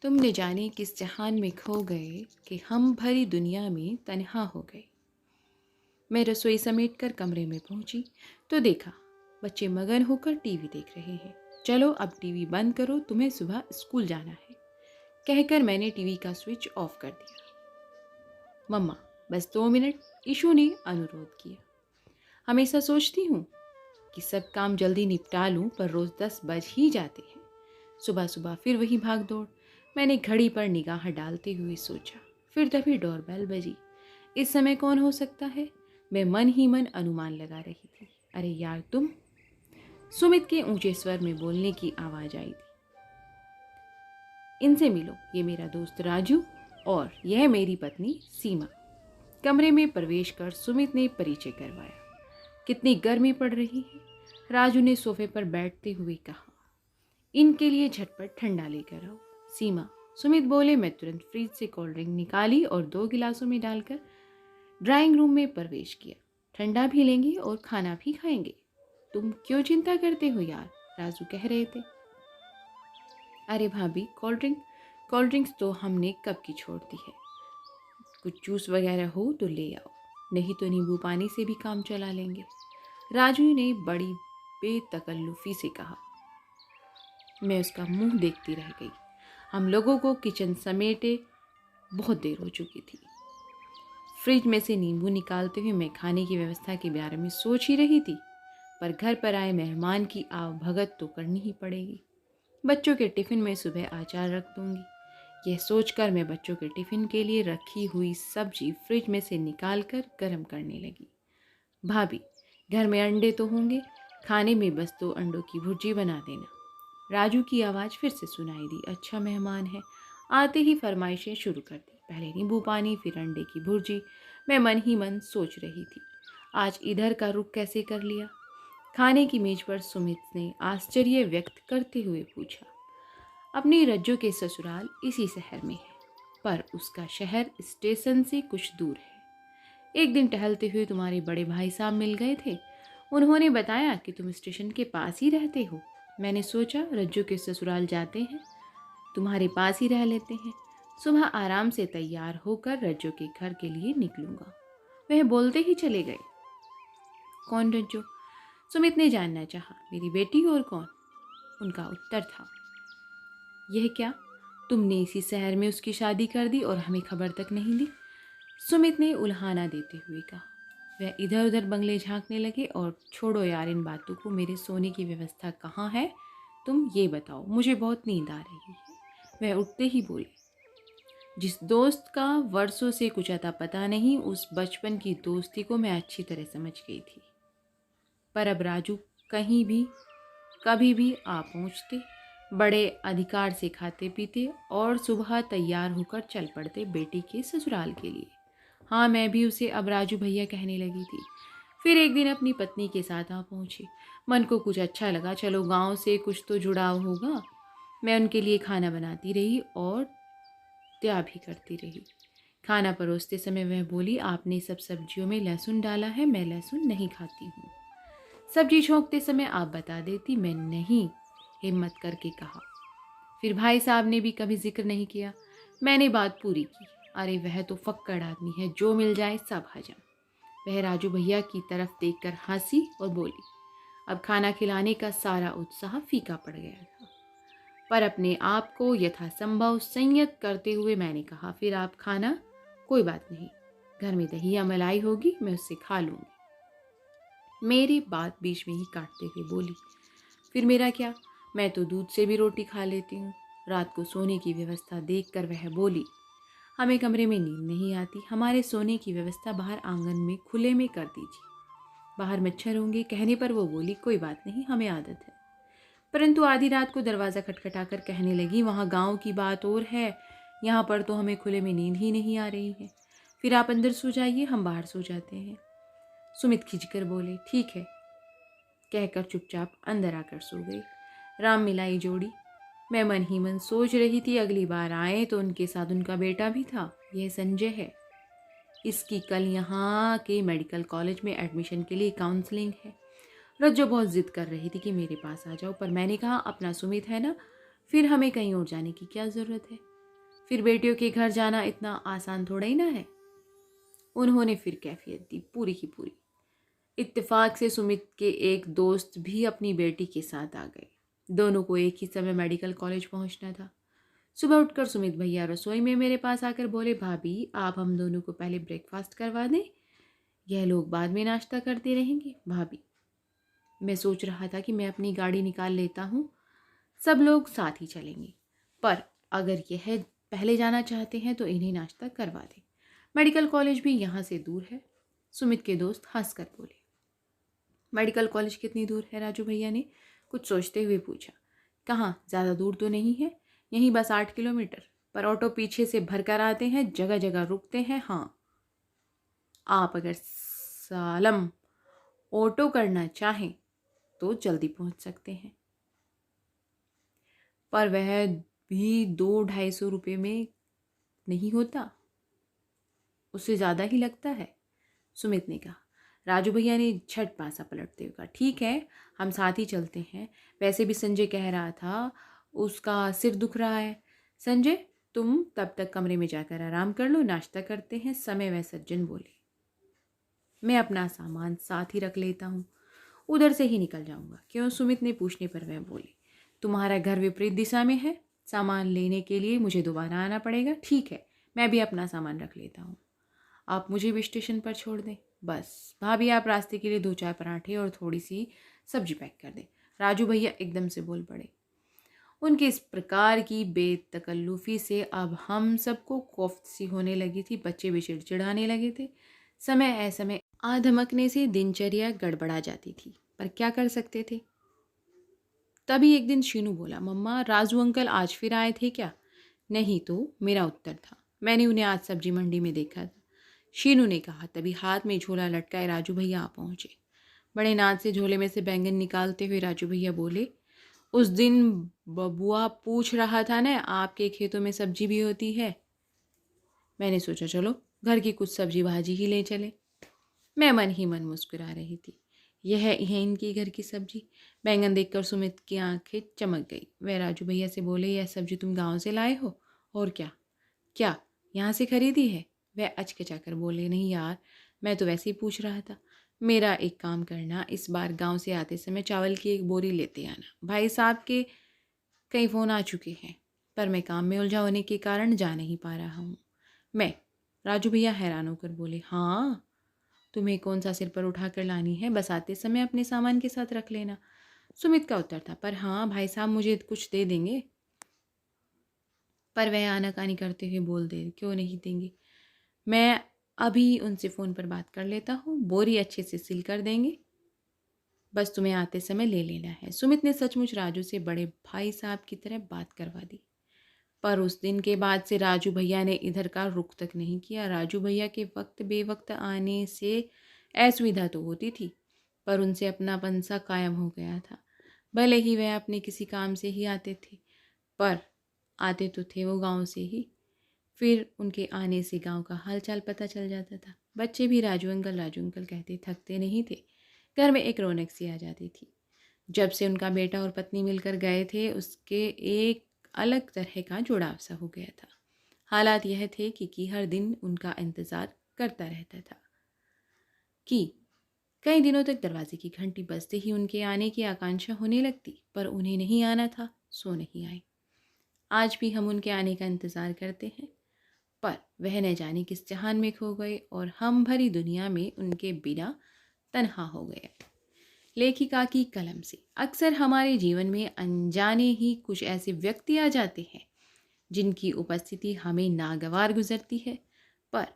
तुम न जाने किस जहान में खो गए कि हम भरी दुनिया में तन्हा हो गए। मैं रसोई समेट कर कमरे में पहुंची तो देखा बच्चे मगन होकर टीवी देख रहे हैं। चलो अब टीवी बंद करो, तुम्हें सुबह स्कूल जाना है, कहकर मैंने टीवी का स्विच ऑफ कर दिया। मम्मा, बस 2 मिनट, ईशु ने अनुरोध किया। हमेशा सोचती हूँ कि सब काम जल्दी निपटा लूँ, पर रोज 10 बज ही जाते हैं। सुबह सुबह फिर वही भाग दौड़। मैंने घड़ी पर निगाह डालते हुए सोचा, फिर तभी डोरबेल बजी। इस समय कौन हो सकता है? मैं मन ही मन अनुमान लगा रही थी। अरे यार तुम! सुमित के ऊंचे स्वर में बोलने की आवाज आई थी। इनसे मिलो, ये मेरा दोस्त राजू और यह मेरी पत्नी सीमा। कमरे में प्रवेश कर सुमित ने परिचय करवाया। कितनी गर्मी पड़ रही है, राजू ने सोफे पर बैठते हुए कहा। इनके लिए झटपट ठंडा लेकर आओ। सीमा, सुमित बोले। मैं तुरंत फ्रिज से कोल्ड ड्रिंक निकाली और 2 गिलासों में डालकर ड्राइंग रूम में प्रवेश किया। ठंडा भी लेंगे और खाना भी खाएंगे। तुम क्यों चिंता करते हो यार, राजू कह रहे थे। अरे भाभी, कोल्ड ड्रिंक्स तो हमने कब की छोड़ दी है। कुछ जूस वगैरह हो तो ले आओ, नहीं तो नींबू पानी से भी काम चला लेंगे, राजू ने बड़ी बेतकल्लुफी से कहा। मैं उसका मुंह देखती रह गई। हम लोगों को किचन समेटे बहुत देर हो चुकी थी। फ्रिज में से नींबू निकालते हुए मैं खाने की व्यवस्था के बारे में सोच ही रही थी, पर घर पर आए मेहमान की आवभगत तो करनी ही पड़ेगी। बच्चों के टिफिन में सुबह अचार रख दूंगी। यह सोचकर मैं बच्चों के टिफिन के लिए रखी हुई सब्जी फ्रिज में से निकाल कर गर्म करने लगी। भाभी, घर में अंडे तो होंगे, खाने में बस 2 अंडों की भुर्जी बना देना। राजू की आवाज़ फिर से सुनाई दी। अच्छा मेहमान है। आते ही फरमाइशें शुरू कर दी। पहले नींबू पानी, फिर अंडे की भुर्जी। मैं मन ही मन सोच रही थी, आज इधर का रुख कैसे कर लिया। खाने की मेज पर सुमित ने आश्चर्य व्यक्त करते हुए पूछा। अपनी रज्जो के ससुराल इसी शहर में है, पर उसका शहर स्टेशन से कुछ दूर है। एक दिन टहलते हुए तुम्हारे बड़े भाई साहब मिल गए थे। उन्होंने बताया कि तुम स्टेशन के पास ही रहते हो। मैंने सोचा रज्जू के ससुराल जाते हैं, तुम्हारे पास ही रह लेते हैं। सुबह आराम से तैयार होकर रज्जू के घर के लिए निकलूंगा। वह बोलते ही चले गए। कौन रज्जू? सुमित ने जानना चाहा। मेरी बेटी और कौन, उनका उत्तर था। यह क्या, तुमने इसी शहर में उसकी शादी कर दी और हमें खबर तक नहीं दी? सुमित ने उल्हाना देते हुए कहा। वह इधर उधर बंगले झांकने लगे। और छोड़ो यार इन बातों को, मेरे सोने की व्यवस्था कहाँ है, तुम ये बताओ, मुझे बहुत नींद आ रही है। वह उठते ही बोले। जिस दोस्त का वर्षों से कुछ अता पता नहीं, उस बचपन की दोस्ती को मैं अच्छी तरह समझ गई थी। पर अब राजू कहीं भी कभी भी आ पहुँचते, बड़े अधिकार से खाते पीते और सुबह तैयार होकर चल पड़ते बेटी के ससुराल के लिए। हाँ, मैं भी उसे अब राजू भैया कहने लगी थी। फिर एक दिन अपनी पत्नी के साथ आ पहुंची। मन को कुछ अच्छा लगा, चलो गांव से कुछ तो जुड़ाव होगा। मैं उनके लिए खाना बनाती रही और त्याग भी करती रही। खाना परोसते समय वह बोली, आपने सब सब्जियों में लहसुन डाला है, मैं लहसुन नहीं खाती हूँ। सब्जी छोंकते समय आप बता देती, मैं नहीं, हिम्मत करके कहा। फिर भाई साहब ने भी कभी जिक्र नहीं किया। मैंने बात पूरी की। अरे वह तो फक्कड़ आदमी है, जो मिल जाए सब हजम। वह राजू भैया की तरफ देखकर हंसी और बोली। अब खाना खिलाने का सारा उत्साह फीका पड़ गया था। पर अपने आप को यथासंभव संयत करते हुए मैंने कहा, फिर आप खाना, कोई बात नहीं, घर में दही या मलाई होगी, मैं उससे खा लूँगी। मेरी बात बीच में ही काटते हुए बोली, फिर मेरा क्या, मैं तो दूध से भी रोटी खा लेती हूँ। रात को सोने की व्यवस्था देखकर वह बोली, हमें कमरे में नींद नहीं आती, हमारे सोने की व्यवस्था बाहर आंगन में खुले में कर दीजिए, बाहर मच्छर होंगे। कहने पर वो बोली, कोई बात नहीं, हमें आदत है। परंतु आधी रात को दरवाज़ा खटखटाकर कहने लगी, वहाँ गांव की बात और है, यहाँ पर तो हमें खुले में नींद ही नहीं आ रही है। फिर आप अंदर सो जाइए, हम बाहर सो जाते हैं। सुमित खिंचकर बोले, ठीक है, कहकर चुपचाप अंदर आकर सो गई। राम मिलाई जोड़ी। मैं मन ही मन सोच रही थी, अगली बार आए तो उनके साथ उनका बेटा भी था। यह संजय है, इसकी कल यहाँ के मेडिकल कॉलेज में एडमिशन के लिए काउंसलिंग है। रज्जो बहुत जिद कर रही थी कि मेरे पास आ जाओ, पर मैंने कहा, अपना सुमित है ना, फिर हमें कहीं और जाने की क्या ज़रूरत है। फिर बेटियों के घर जाना इतना आसान थोड़ा ही ना है। उन्होंने फिर कैफियत दी पूरी की पूरी। इत्तेफाक से सुमित के एक दोस्त भी अपनी बेटी के साथ आ गए। दोनों को एक ही समय मेडिकल कॉलेज पहुंचना था। सुबह उठकर सुमित भैया रसोई में मेरे पास आकर बोले, भाभी आप हम दोनों को पहले ब्रेकफास्ट करवा दें, यह लोग बाद में नाश्ता करते रहेंगे। भाभी, मैं सोच रहा था कि मैं अपनी गाड़ी निकाल लेता हूँ, सब लोग साथ ही चलेंगे, पर अगर यह पहले जाना चाहते हैं तो इन्हें नाश्ता करवा दें, मेडिकल कॉलेज भी यहाँ से दूर है। सुमित के दोस्त हंसकर बोले। मेडिकल कॉलेज कितनी दूर है? राजू भैया ने कुछ सोचते हुए पूछा। कहाँ, ज़्यादा दूर तो नहीं है, यहीं बस 8 किलोमीटर, पर ऑटो पीछे से भर कर आते हैं, जगह जगह रुकते हैं। हाँ, आप अगर सालम ऑटो करना चाहें तो जल्दी पहुंच सकते हैं, पर वह भी 200-250 रुपये में नहीं होता, उससे ज़्यादा ही लगता है, सुमित ने कहा। राजू भैया ने झट पासा पलटते हुए कहा, ठीक है हम साथ ही चलते हैं, वैसे भी संजय कह रहा था उसका सिर दुख रहा है। संजय, तुम तब तक कमरे में जाकर आराम कर लो, नाश्ता करते हैं। समय वह सज्जन बोले, मैं अपना सामान साथ ही रख लेता हूँ, उधर से ही निकल जाऊंगा। क्यों? सुमित ने पूछने पर वह बोले, तुम्हारा घर विपरीत दिशा में है, सामान लेने के लिए मुझे दोबारा आना पड़ेगा। ठीक है, मैं भी अपना सामान रख लेता हूँ, आप मुझे भी स्टेशन पर छोड़ दें। बस भाभी, आप रास्ते के लिए 2-4 पराठे और थोड़ी सी सब्जी पैक कर दें। राजू भैया एकदम से बोल पड़े। उनके इस प्रकार की बेतकल्लुफ़ी से अब हम सबको कोफ्त सी होने लगी थी। बच्चे भी चिड़चिड़ाने लगे थे। समय असमय आ धमकने से दिनचर्या गड़बड़ा जाती थी, पर क्या कर सकते थे। तभी एक दिन शीनू बोला, मम्मा राजू अंकल आज फिर आए थे क्या? नहीं तो, मेरा उत्तर था, मैंने उन्हें आज सब्जी मंडी में देखा था, शीनू ने कहा। तभी हाथ में झोला लटकाए राजू भैया आ पहुंचे। बड़े नाज से झोले में से बैंगन निकालते हुए राजू भैया बोले, उस दिन बबुआ पूछ रहा था ना, आपके खेतों में सब्जी भी होती है। मैंने सोचा चलो घर की कुछ सब्जी भाजी ही ले चले। मैं मन ही मन मुस्कुरा रही थी। यह है इनकी घर की सब्जी। बैंगन देखकर सुमित की आंखें चमक गई। वह राजू भैया से बोले, यह सब्जी तुम गांव से लाए हो? और क्या? क्या यहाँ से खरीदी है? वह अचकचाकर बोले, नहीं यार, मैं तो वैसे ही पूछ रहा था। मेरा एक काम करना, इस बार गांव से आते समय चावल की एक बोरी लेते आना। भाई साहब के कई फ़ोन आ चुके हैं, पर मैं काम में उलझा होने के कारण जा नहीं पा रहा हूँ। मैं। राजू भैया हैरान होकर बोले, हाँ, तुम्हें कौन सा सिर पर उठा कर लानी है, बस आते समय अपने सामान के साथ रख लेना। सुमित का उत्तर था, पर हाँ भाई साहब मुझे कुछ दे देंगे। पर वह आनाकानी करते हुए बोल दे, क्यों नहीं देंगे, मैं अभी उनसे फ़ोन पर बात कर लेता हूँ, बोरी अच्छे से सील कर देंगे, बस तुम्हें आते समय ले लेना है। सुमित ने सचमुच राजू से बड़े भाई साहब की तरह बात करवा दी। पर उस दिन के बाद से राजू भैया ने इधर का रुख तक नहीं किया। राजू भैया के वक्त बेवक्त आने से असुविधा तो होती थी, पर उनसे अपनापन सा कायम हो गया था। भले ही वह अपने किसी काम से ही आते थे, पर आते तो थे वो गांव से ही। फिर उनके आने से गांव का हालचाल पता चल जाता था। बच्चे भी राजू अंकल कहते थकते नहीं थे। घर में एक रौनक सी आ जाती थी। जब से उनका बेटा और पत्नी मिलकर गए थे, उसके एक अलग तरह का जुड़ाव सा हो गया था। हालात यह थे कि हर दिन उनका इंतज़ार करता रहता था कि कई दिनों तक दरवाजे की घंटी बजते ही उनके आने की आकांक्षा होने लगती, पर उन्हें नहीं आना था, सो नहीं आए। आज भी हम उनके आने का इंतज़ार करते हैं, पर वह न जाने किस जहान में खो गए और हम भरी दुनिया में उनके बिना तन्हा हो गए। लेखिका की कलम से। अक्सर हमारे जीवन में अनजाने ही कुछ ऐसे व्यक्ति आ जाते हैं जिनकी उपस्थिति हमें नागवार गुजरती है, पर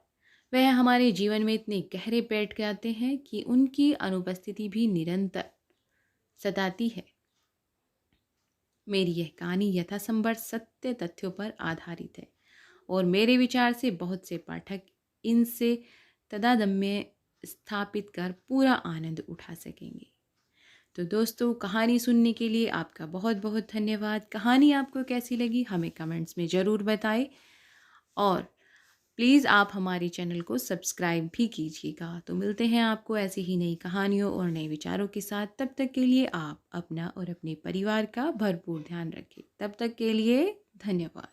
वह हमारे जीवन में इतने गहरे बैठ जाते हैं कि उनकी अनुपस्थिति भी निरंतर सताती है। मेरी यह कहानी यथासंभव सत्य तथ्यों पर आधारित है और मेरे विचार से बहुत से पाठक इनसे तदादम्य स्थापित कर पूरा आनंद उठा सकेंगे। तो दोस्तों, कहानी सुनने के लिए आपका बहुत बहुत धन्यवाद। कहानी आपको कैसी लगी हमें कमेंट्स में ज़रूर बताएं और प्लीज़ आप हमारे चैनल को सब्सक्राइब भी कीजिएगा। तो मिलते हैं आपको ऐसी ही नई कहानियों और नए विचारों के साथ। तब तक के लिए आप अपना और अपने परिवार का भरपूर ध्यान रखें। तब तक के लिए धन्यवाद।